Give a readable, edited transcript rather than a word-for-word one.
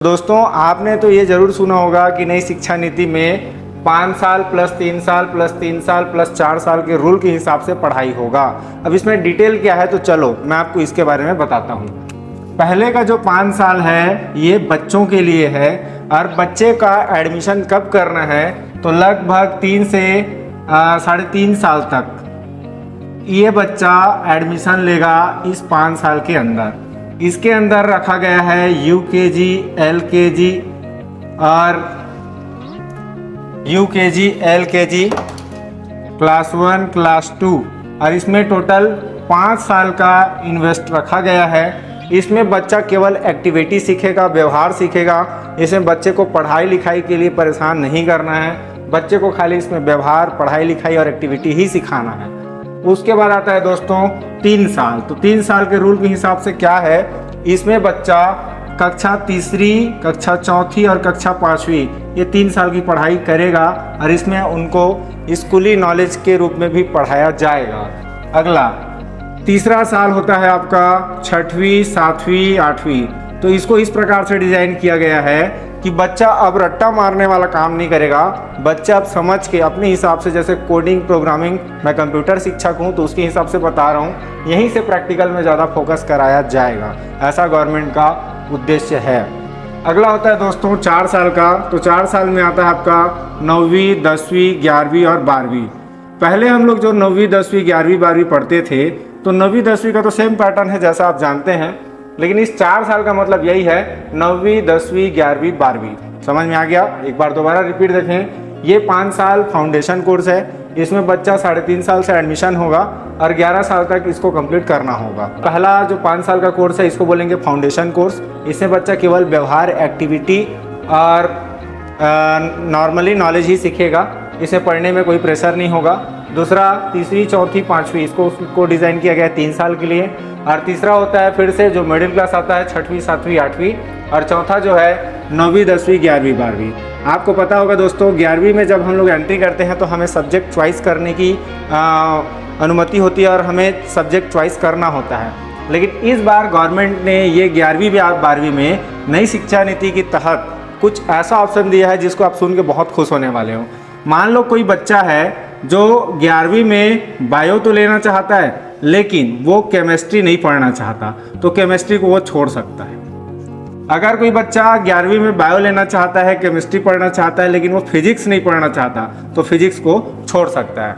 दोस्तों, आपने तो ये ज़रूर सुना होगा कि नई शिक्षा नीति में 5 साल प्लस 3 साल प्लस 3 साल प्लस 4 साल के रूल के हिसाब से पढ़ाई होगा। अब इसमें डिटेल क्या है तो चलो मैं आपको इसके बारे में बताता हूँ। पहले का जो 5 साल है ये बच्चों के लिए है और बच्चे का एडमिशन कब करना है तो लगभग 3 से 3.5 साल तक ये बच्चा एडमिशन लेगा इस 5 साल के अंदर। इसके अंदर रखा गया है यूकेजी, एलकेजी और यूकेजी, एलकेजी, क्लास 1, क्लास 2 और इसमें टोटल 5 साल का इन्वेस्ट रखा गया है। इसमें बच्चा केवल एक्टिविटी सीखेगा, व्यवहार सीखेगा। इसमें बच्चे को पढ़ाई लिखाई के लिए परेशान नहीं करना है, बच्चे को खाली इसमें व्यवहार, पढ़ाई लिखाई और एक्टिविटी ही सिखाना है। उसके बाद आता है दोस्तों 3 साल। तो 3 साल के रूल के हिसाब से क्या है, इसमें बच्चा कक्षा 3री, कक्षा 4थी और कक्षा 5वीं ये 3 साल की पढ़ाई करेगा और इसमें उनको स्कूली नॉलेज के रूप में भी पढ़ाया जाएगा। अगला तीसरा साल होता है आपका 6वीं, 7वीं, 8वीं। तो इसको इस प्रकार से डिज़ाइन किया गया है कि बच्चा अब रट्टा मारने वाला काम नहीं करेगा। बच्चा अब समझ के अपने हिसाब से, जैसे कोडिंग, प्रोग्रामिंग, मैं कंप्यूटर शिक्षक हूं तो उसके हिसाब से बता रहा हूं, यहीं से प्रैक्टिकल में ज़्यादा फोकस कराया जाएगा। ऐसा गवर्नमेंट का उद्देश्य है। अगला होता है दोस्तों 4 साल का। तो 4 साल में आता है आपका 9वीं, 10वीं, 11वीं और 12वीं। पहले हम लोग जो 9वीं, 10वीं, 11वीं, 12वीं पढ़ते थे तो 9वीं, 10वीं का तो सेम पैटर्न है जैसा आप जानते हैं, लेकिन इस 4 साल का मतलब यही है 9वीं, 10वीं, 11वीं, 12वीं। समझ में आ गया? एक बार दोबारा रिपीट देखें। ये 5 साल फाउंडेशन कोर्स है, इसमें बच्चा 3.5 साल से एडमिशन होगा और 11 साल तक इसको कंप्लीट करना होगा। पहला जो 5 साल का कोर्स है इसको बोलेंगे फाउंडेशन कोर्स। इसमें बच्चा केवल व्यवहार, एक्टिविटी और नॉर्मली नॉलेज ही सीखेगा, इसे पढ़ने में कोई प्रेशर नहीं होगा। दूसरा 3री, 4थी, 5वीं इसको डिज़ाइन किया गया है 3 साल के लिए। और तीसरा होता है फिर से जो मिडिल क्लास आता है 6वीं, 7वीं, 8वीं। और चौथा जो है 9वीं, 10वीं, 11वीं, 12वीं। आपको पता होगा दोस्तों 11वीं में जब हम लोग एंट्री करते हैं तो हमें सब्जेक्ट चॉइस करने की अनुमति होती है और हमें सब्जेक्ट चॉइस करना होता है। लेकिन इस बार गवर्नमेंट ने ये 11वीं, 12वीं में नई शिक्षा नीति के तहत कुछ ऐसा ऑप्शन दिया है जिसको आप सुन के बहुत खुश होने वाले हो। मान लो कोई बच्चा है जो 11वीं में बायो तो लेना चाहता है लेकिन वो केमिस्ट्री नहीं पढ़ना चाहता, तो केमिस्ट्री को वो छोड़ सकता है। अगर कोई बच्चा 11वीं में बायो लेना चाहता है, केमिस्ट्री पढ़ना चाहता है लेकिन वो फिजिक्स नहीं पढ़ना चाहता, तो फिजिक्स को छोड़ सकता है।